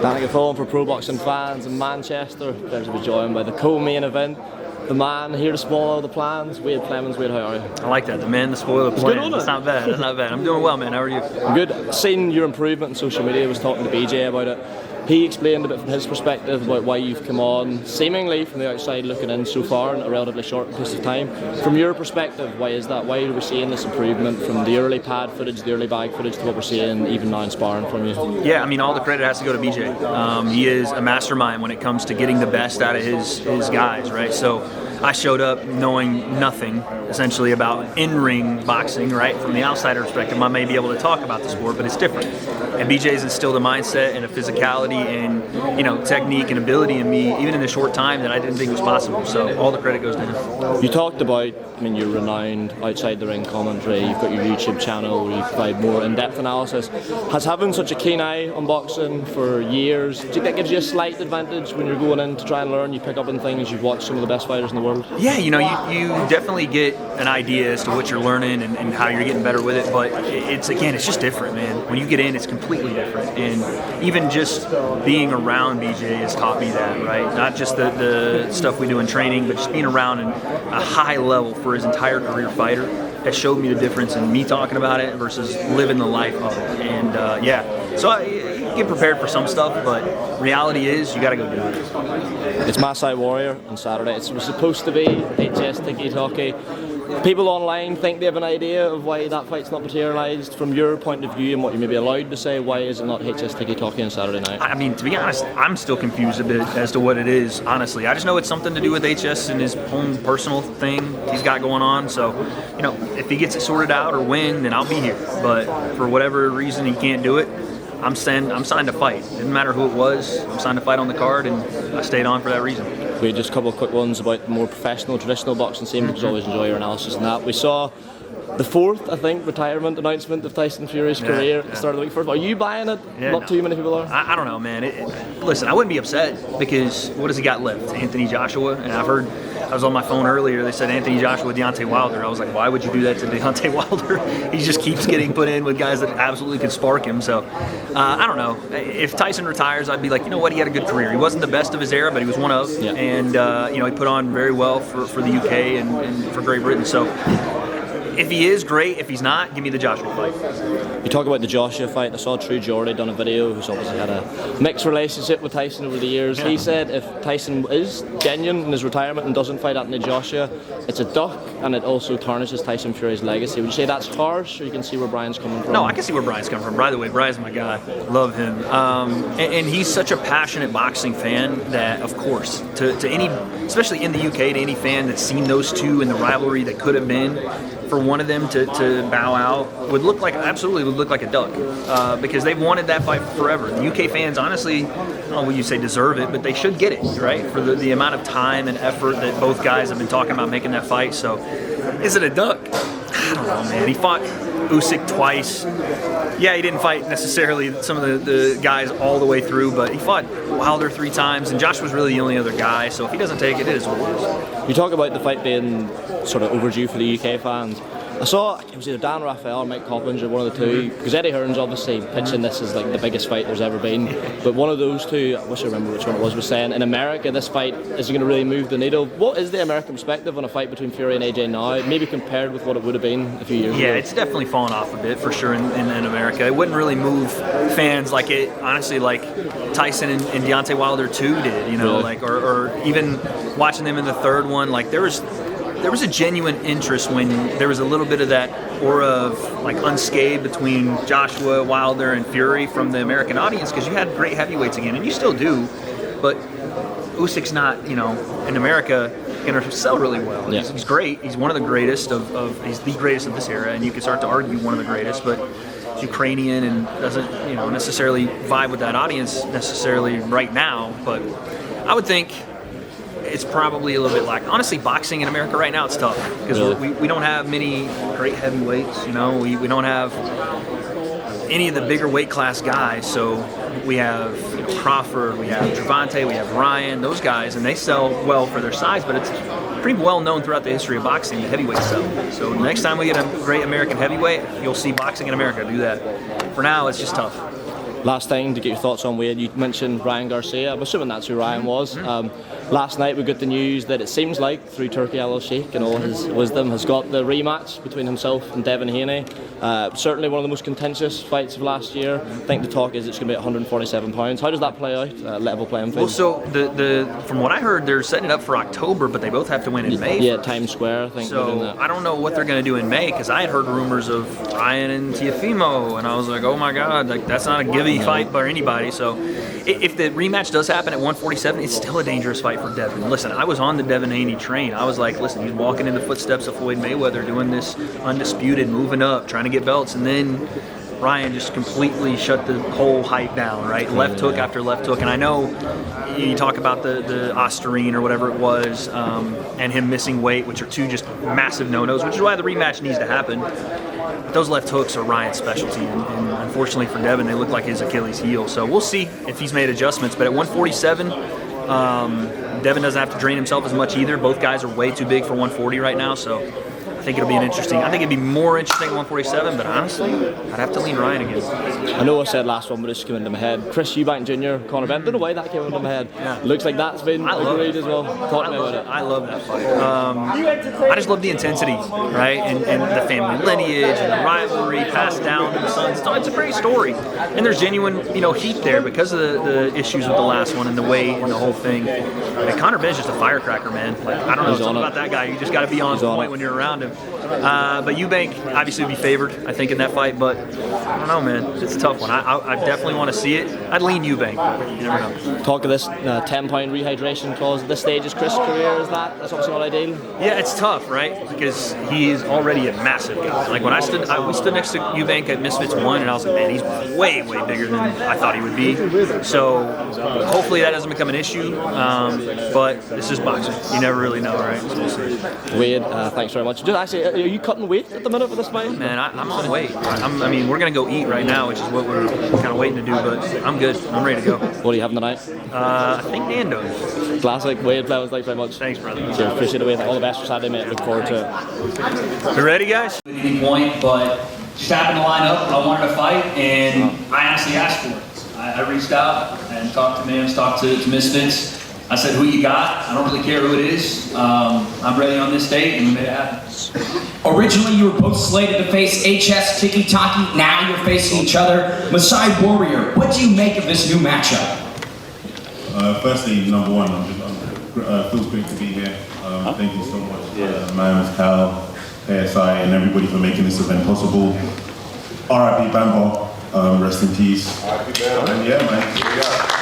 Thank you for Pro Boxing fans in Manchester. Pleasure to be joined by the co-main event. The man here to spoil all the plans, Wade Plemons. Wade, how are you? I like that. The man to spoil the plans. That's not bad. That's not bad. I'm doing well, man. How are you? I'm good. Seen your improvement on social media. I was talking to BJ about it. He explained a bit from his perspective about why you've come on, seemingly from the outside looking in so far in a relatively short piece of time. From your perspective, why is that? Why are we seeing this improvement from the early pad footage, the early bag footage, to what we're seeing even now in sparring from you? Yeah, I mean, all the credit has to go to BJ. He is a mastermind when it comes to getting the best out of his guys, right? So I showed up knowing nothing, essentially, about in-ring boxing, right? From the outsider perspective, I may be able to talk about the sport, but it's different. And BJ's instilled a mindset and a physicality and, technique and ability in me, even in the short time, that I didn't think was possible. So all the credit goes to him. You talked about, you're renowned outside the ring commentary. You've got your YouTube channel where you provide more in-depth analysis. Has having such a keen eye on boxing for years, do you think that gives you a slight advantage when you're going in to try and learn? You pick up on things, you've watched some of the best fighters in the world. Yeah, you definitely get an idea as to what you're learning and how you're getting better with it, but it's just different, man. When you get in, it's completely different, and even just being around BJ has taught me that, right? Not just the stuff we do in training, but just being around a high level for his entire career fighter has showed me the difference in me talking about it versus living the life of it, and so I get prepared for some stuff, but reality is you got to go do it. It's Masai Warrior on Saturday. It was supposed to be HS Tiki Talkie. People online think they have an idea of why that fight's not materialised. From your point of view and what you may be allowed to say, why is it not HS Tiki Talkie on Saturday night? I mean, to be honest, I'm still confused a bit as to what it is, honestly. I just know it's something to do with HS and his own personal thing he's got going on. So, if he gets it sorted out or when, then I'll be here. But for whatever reason he can't do it, I'm signed to fight. Didn't matter who it was. I'm signed to fight on the card, and I stayed on for that reason. We had just a couple of quick ones about the more professional, traditional boxing scene, because I always enjoy your analysis on that. We saw the fourth, I think, retirement announcement of Tyson Fury's career at the start of the week. First, are you buying it? Not too many people are. I don't know, man. Listen, I wouldn't be upset, because what has he got left? Anthony Joshua, and I was on my phone earlier, they said Anthony Joshua, Deontay Wilder. I was like, why would you do that to Deontay Wilder? He just keeps getting put in with guys that absolutely could spark him. So, I don't know. If Tyson retires, I'd be like, you know what, he had a good career. He wasn't the best of his era, but he was one of. Yeah. And, he put on very well for the UK and for Great Britain. So, if he is, great. If he's not, give me the Joshua fight. You talk about the Joshua fight. I saw True Geordie done a video, who's obviously had a mixed relationship with Tyson over the years. Yeah. He said if Tyson is genuine in his retirement and doesn't fight Anthony Joshua, it's a duck, and it also tarnishes Tyson Fury's legacy. Would you say that's harsh, or you can see where Brian's coming from? No, I can see where Brian's coming from. By the way, Brian's my guy. Love him. And he's such a passionate boxing fan that, of course, to any, especially in the UK, to any fan that's seen those two in the rivalry that could have been, for one of them to bow out would look like a duck, because they've wanted that fight forever. The UK fans, honestly, I don't know what you say deserve it, but they should get it, right? For the amount of time and effort that both guys have been talking about making that fight. So, is it a duck? I don't know, man. He fought Usyk twice. Yeah, he didn't fight necessarily some of the guys all the way through, but he fought Wilder 3 times, and Josh was really the only other guy, so if he doesn't take it, it is what it is. You talk about the fight being sort of overdue for the UK fans. I saw it was either Dan Raphael or Mike Coppinger, one of the two, because Eddie Hearn's obviously pitching this as like the biggest fight there's ever been, but one of those two, I wish I remember which one it was saying, in America this fight isn't going to really move the needle. What is the American perspective on a fight between Fury and AJ now, maybe compared with what it would have been a few years ago? Yeah, it's definitely fallen off a bit for sure in America. It wouldn't really move fans like it, honestly, like Tyson and Deontay Wilder 2 did, really? Like, or even watching them in the third one, like there was a genuine interest when there was a little bit of that aura of like unscathed between Joshua, Wilder, and Fury from the American audience, because you had great heavyweights again, and you still do, but Usyk's not, in America, going to sell really well. Yeah. He's great. He's one of the greatest he's the greatest of this era, and you could start to argue one of the greatest, but he's Ukrainian and doesn't, necessarily vibe with that audience necessarily right now, but I would think it's probably a little bit like, honestly, boxing in America right now, it's tough, because really? we don't have many great heavyweights, we don't have any of the bigger weight class guys, so we have Crawford, we have Gervonta, we have Ryan, those guys, and they sell well for their size, but it's pretty well known throughout the history of boxing, the heavyweights sell. So next time we get a great American heavyweight, you'll see boxing in America do that. For now, it's just tough. Last thing to get your thoughts on Wade, you mentioned Ryan Garcia. I'm assuming that's who Ryan was. Last night we got the news that it seems like through Turkey Al Sheikh and all his wisdom has got the rematch between himself and Devin Haney. Certainly one of the most contentious fights of last year. I think the talk is it's going to be 147 pounds. How does that play out? Level playing field. Well, so from what I heard, they're setting it up for October, but they both have to win in May. Yeah, Times Square, I think. So I don't know what they're going to do in May, because I had heard rumors of Ryan and Teofimo, and I was like, oh my God, like that's not a givey fight by anybody. So if the rematch does happen at 147, it's still a dangerous fight for Devin. Listen, I was on the Devin Haney train. I was like, listen, he's walking in the footsteps of Floyd Mayweather, doing this undisputed, moving up, trying to get belts, and then Ryan just completely shut the whole hype down, right? Left hook after left hook. And I know you talk about the Osterine or whatever it was, and him missing weight, which are two just massive no-nos, which is why the rematch needs to happen. But those left hooks are Ryan's specialty, and unfortunately for Devin, they look like his Achilles heel. So we'll see if he's made adjustments. But at 147, Devin doesn't have to drain himself as much either. Both guys are way too big for 140 right now, so I think it'll be I think it'd be more interesting at 147, but honestly, I'd have to lean Ryan again. I know I said last one, but it's coming into my head. Chris Eubank Jr., Conor Benn. Don't know why that came into my head. Yeah. Looks like that's been agreed as well. Talk to me about it. I love that fight. I just love the intensity, right? And the family lineage and the rivalry passed down to the sons. It's a great story. And there's genuine, heat there because of the issues with the last one and the weight and the whole thing. And Conor Benn's just a firecracker, man. Like, I don't know something about that guy. You just got to be on point when you're around him. But Eubank obviously would be favored, I think, in that fight. But I don't know, man. It's a tough one. I definitely want to see it. I'd lean Eubank, but you never know. Talk of this 10-pound rehydration clause at this stage of Chris' career. That's obviously not ideal. Yeah, it's tough, right? Because he is already a massive guy. Like when we stood next to Eubank at Misfits 1, and I was like, man, he's way, way bigger than I thought he would be. So hopefully that doesn't become an issue. But this is boxing. You never really know, right? So we'll see. Wade, thanks very much. Just actually, are you cutting weight at the minute for this fight? Man, I'm on weight. We're going to go eat right now, which is what we're kind of waiting to do, but I'm good. I'm ready to go. What are you having tonight? I think Nando's. Classic. Wade Plemons, thanks very much. Thanks, brother. Cheers. Appreciate it, Wade. All the best for Saturday, mate. Look forward to it. You ready, guys? Any point, but just happened to line up. I wanted to fight, and I honestly asked for it. I reached out and talked to Mans, talked to Misfits. I said, who you got? I don't really care who it is. I'm ready on this date, and we made it happen. Originally, you were both slated to face HS Tiki Taki. Now you're facing each other. Masai Warrior, what do you make of this new matchup? Firstly, number one, feels great to be here. Thank you so much, Mams, Cal, ASI, and everybody for making this event possible. RIP Bambo, rest in peace. And yeah, man.